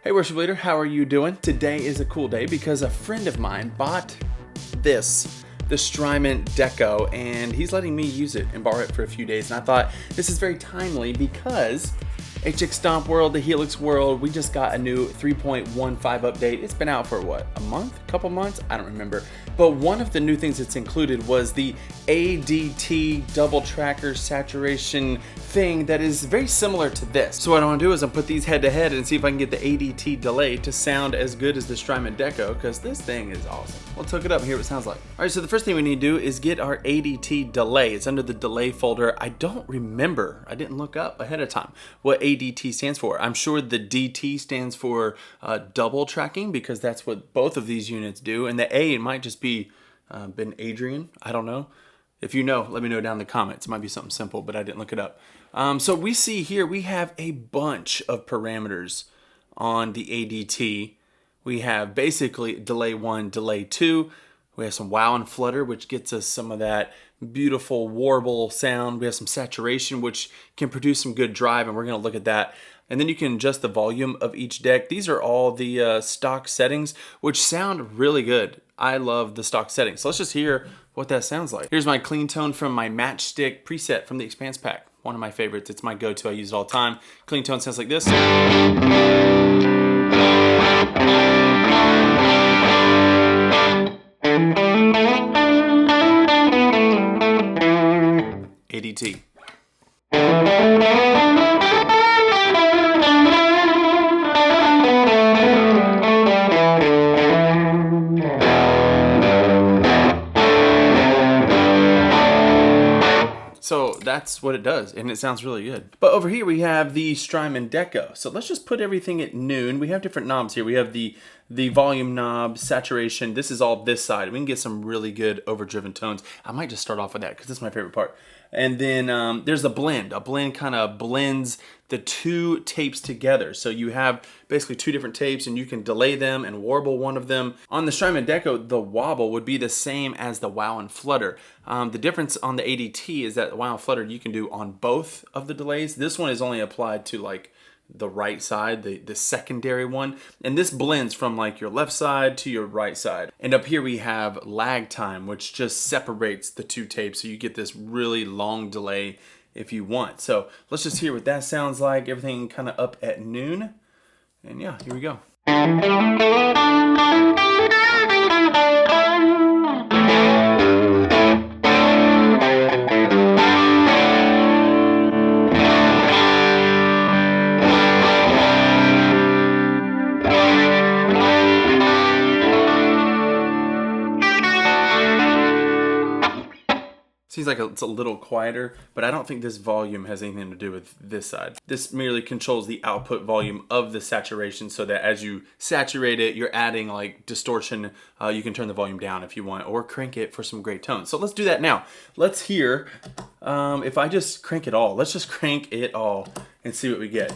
Hey Worship Leader, how are you doing? Today is a cool day because a friend of mine bought the Strymon Deco, and he's letting me use it and borrow it for a few days. And I thought this is very timely because HX Stomp World, the Helix World, we just got a new 3.15 update. It's been out for what, a month? A couple months? I don't remember. But one of the new things that's included was the ADT double tracker saturation thing that is very similar to this. So what I want to do is I'll put these head to head and see if I can get the ADT Delay to sound as good as the Strymon Deco, because this thing is awesome. Let's hook it up and hear what it sounds like. All right, so the first thing we need to do is get our ADT Delay. It's under the Delay folder. I don't remember, I didn't look up ahead of time what ADT stands for. I'm sure the DT stands for double tracking, because that's what both of these units do, and the A, it might just be Ben Adrian, I don't know. If you know, let me know down in the comments. It might be something simple, but I didn't look it up. So we see here, we have a bunch of parameters on the ADT. We have basically delay 1, delay 2. We have some wow and flutter, which gets us some of that beautiful warble sound. We have some saturation, which can produce some good drive, and we're gonna look at that. And then you can adjust the volume of each deck. These are all the stock settings, which sound really good. I love the stock settings. So let's just hear what that sounds like. Here's my clean tone from my Matchstick preset from the Expanse Pack. One of my favorites. It's my go-to. I use it all the time. Clean tone sounds like this. ADT. So that's what it does, and it sounds really good. But over here we have the Strymon Deco. So let's just put everything at noon. We have different knobs here. We have the volume knob, saturation. This is all this side. We can get some really good overdriven tones. I might just start off with that because this is my favorite part. And then there's a blend. A blend kind of blends the two tapes together. So you have basically two different tapes, and you can delay them and warble one of them. On the Strymon Deco, the wobble would be the same as the wow and flutter. The difference on the ADT is that the wow and flutter you can do on both of the delays. This one is only applied to like the right side, the secondary one, and this blends from like your left side to your right side. And up here we have lag time, which just separates the two tapes, so you get this really long delay if you want. So let's just hear what that sounds like. Everything kind of up at noon, and yeah, here we go. Seems like it's a little quieter, but I don't think this volume has anything to do with this side. This merely controls the output volume of the saturation, so that as you saturate it, you're adding like distortion. You can turn the volume down if you want, or crank it for some great tones. So let's do that now. Let's hear if I just crank it all. Let's just crank it all and see what we get.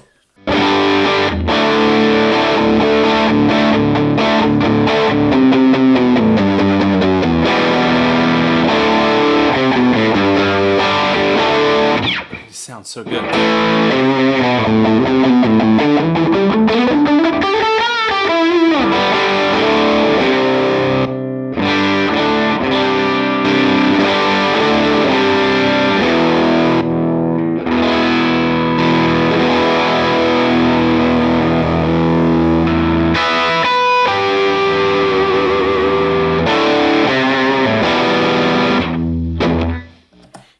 Sounds so good.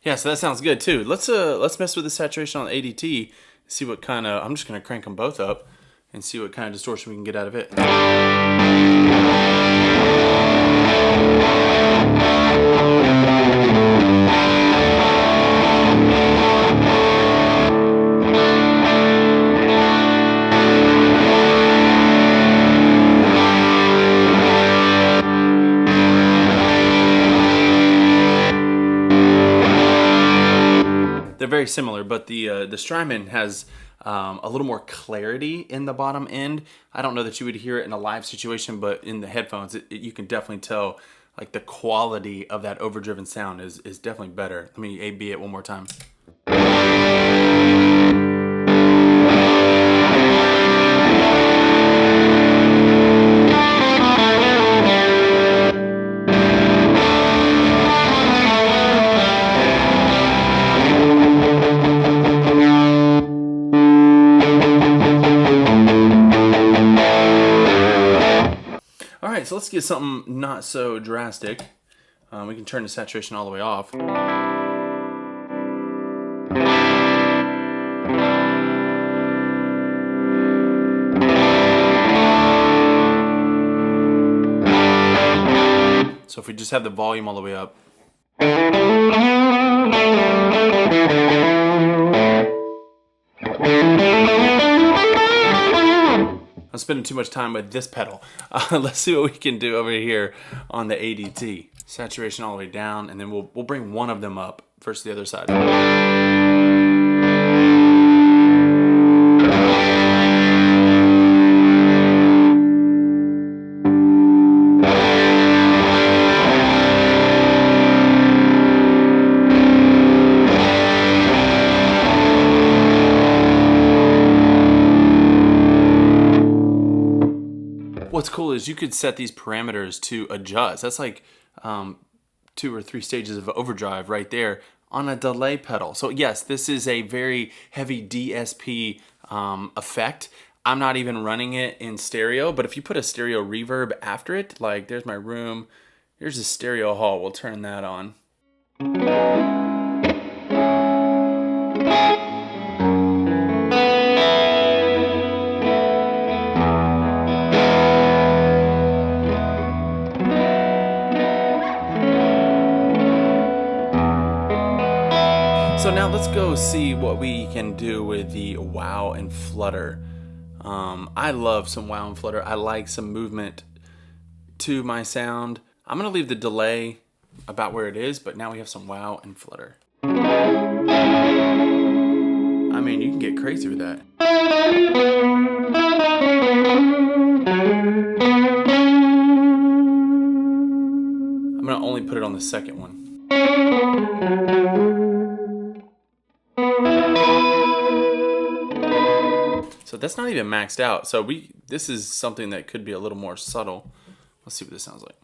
Yeah, so that sounds good too. Let's mess with the saturation on the ADT, see what kind of, I'm just gonna crank them both up and see what kind of distortion we can get out of it. They're very similar, but the Strymon has a little more clarity in the bottom end. I don't know that you would hear it in a live situation, but in the headphones, you can definitely tell like the quality of that overdriven sound is definitely better. Let me A/B it one more time. right, so let's get something not so drastic. We can turn the saturation all the way off. So if we just have the volume all the way up. I'm spending too much time with this pedal. Let's see what we can do over here on the ADT. Saturation all the way down, and then we'll bring one of them up. First the other side. What's cool is you could set these parameters to adjust. That's like 2 or 3 stages of overdrive right there on a delay pedal. So yes, this is a very heavy DSP effect. I'm not even running it in stereo, but if you put a stereo reverb after it, like there's my room, here's a stereo hall, we'll turn that on. So now let's go see what we can do with the wow and flutter. I love some wow and flutter. I like some movement to my sound. I'm gonna leave the delay about where it is, but now we have some wow and flutter. I mean, you can get crazy with that. I'm gonna only put it on the second one. So that's not even maxed out. So this is something that could be a little more subtle. Let's see what this sounds like.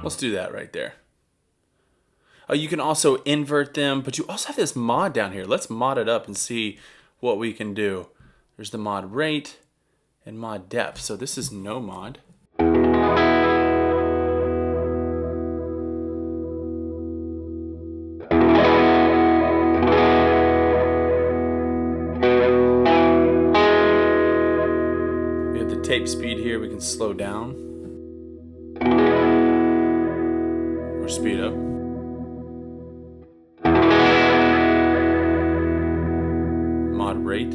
Let's do that right there. You can also invert them, but you also have this mod down here. Let's mod it up and see what we can do. There's the mod rate and mod depth. So this is no mod. We have the tape speed here. We can slow down. Speed up. Mod rate.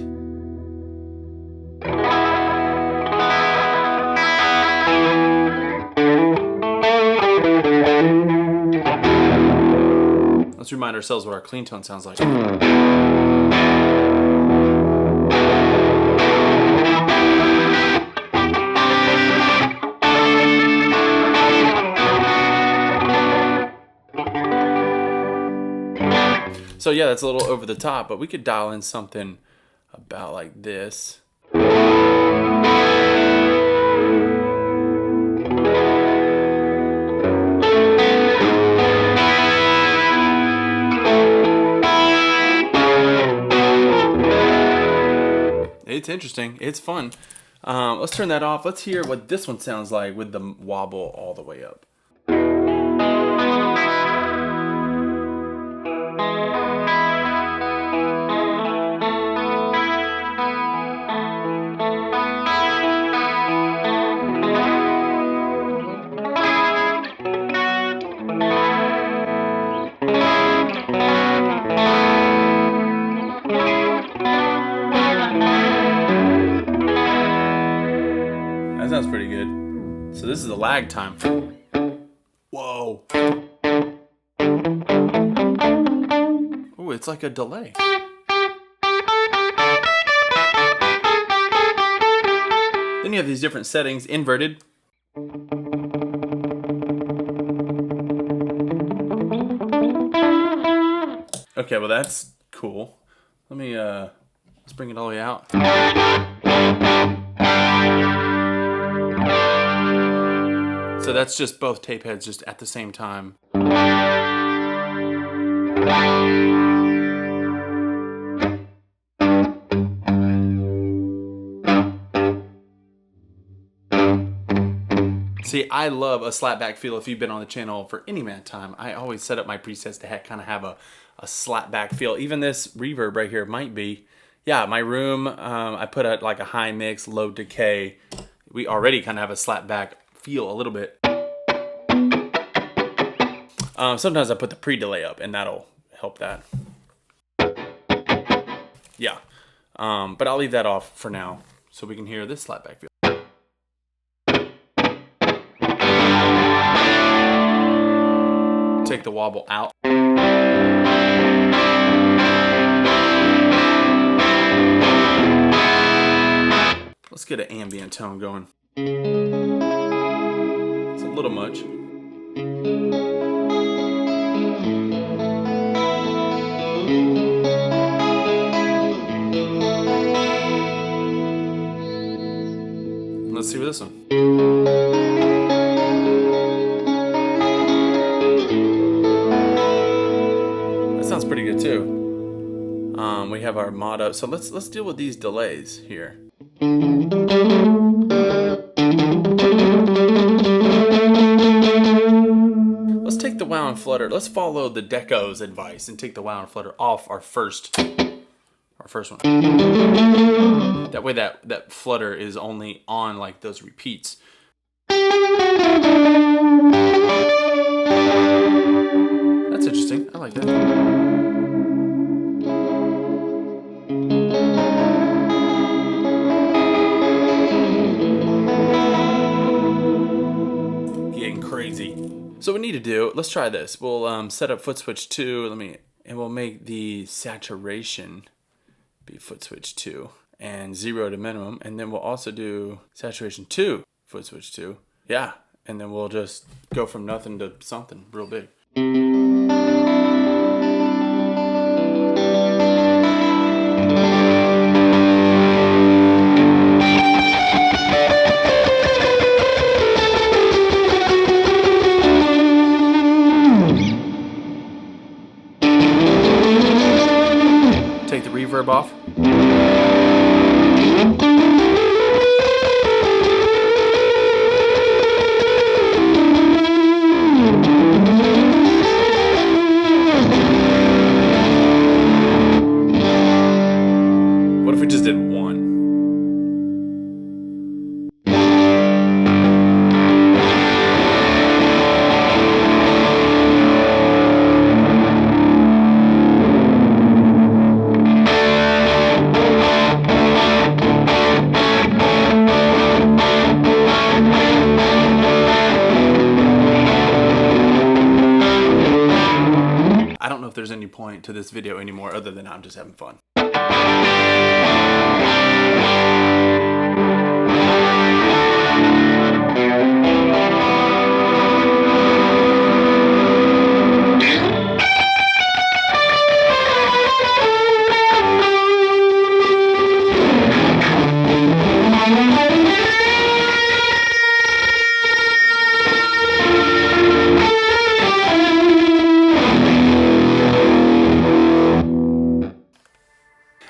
Let's remind ourselves what our clean tone sounds like. So yeah, that's a little over the top, but we could dial in something about like this. It's interesting. It's fun. Let's turn that off. Let's hear what this one sounds like with the wobble all the way up. That sounds pretty good. So this is the lag time. Whoa. Oh, it's like a delay. Then you have these different settings, inverted. Okay, well that's cool. Let me let's bring it all the way out. So that's just both tape heads just at the same time. See, I love a slapback feel. If you've been on the channel for any amount of time, I always set up my presets to kind of have a slapback feel. Even this reverb right here might be. Yeah, my room, I put like a high mix, low decay. We already kind of have a slapback feel a little bit. Sometimes I put the pre-delay up and that'll help that. Yeah, but I'll leave that off for now so we can hear this slapback feel. Take the wobble out. Let's get an ambient tone going. It's a little much. Let's see with this one. That sounds pretty good too. We have our motto. So let's deal with these delays here. Let's take the wow and flutter. Let's follow the Deco's advice and take the wow and flutter off our first one. That way that flutter is only on like those repeats. That's interesting. I like that. Getting crazy. So what we need to do, let's try this. We'll set up foot switch 2. And we'll make the saturation be foot switch 2 and 0 to minimum, and then we'll also do saturation 2, foot switch 2. Yeah, and then we'll just go from nothing to something real big. Take the reverb off. What if we just did 1? I don't know if there's any point to this video anymore other than I'm just having fun.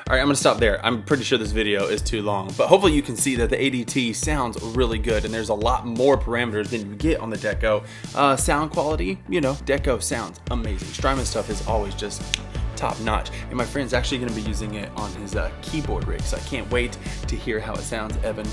Alright, I'm going to stop there. I'm pretty sure this video is too long, but hopefully you can see that the ADT sounds really good, and there's a lot more parameters than you get on the Deco. Sound quality, you know, Deco sounds amazing. Strymon stuff is always just top notch, and my friend's actually going to be using it on his keyboard rig, so I can't wait to hear how it sounds. Evan,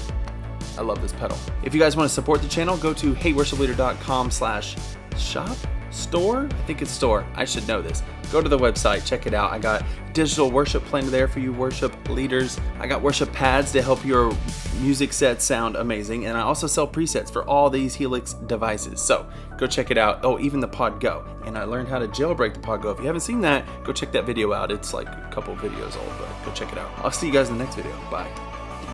I love this pedal. If you guys want to support the channel, go to heyworshipleader.com/shop? Store? I think it's store. I should know this. Go to the website, check it out. I got digital worship planner there for you worship leaders. I got worship pads to help your music sets sound amazing. And I also sell presets for all these Helix devices. So go check it out. Oh, even the Pod Go. And I learned how to jailbreak the Pod Go. If you haven't seen that, go check that video out. It's like a couple videos old, but go check it out. I'll see you guys in the next video. Bye.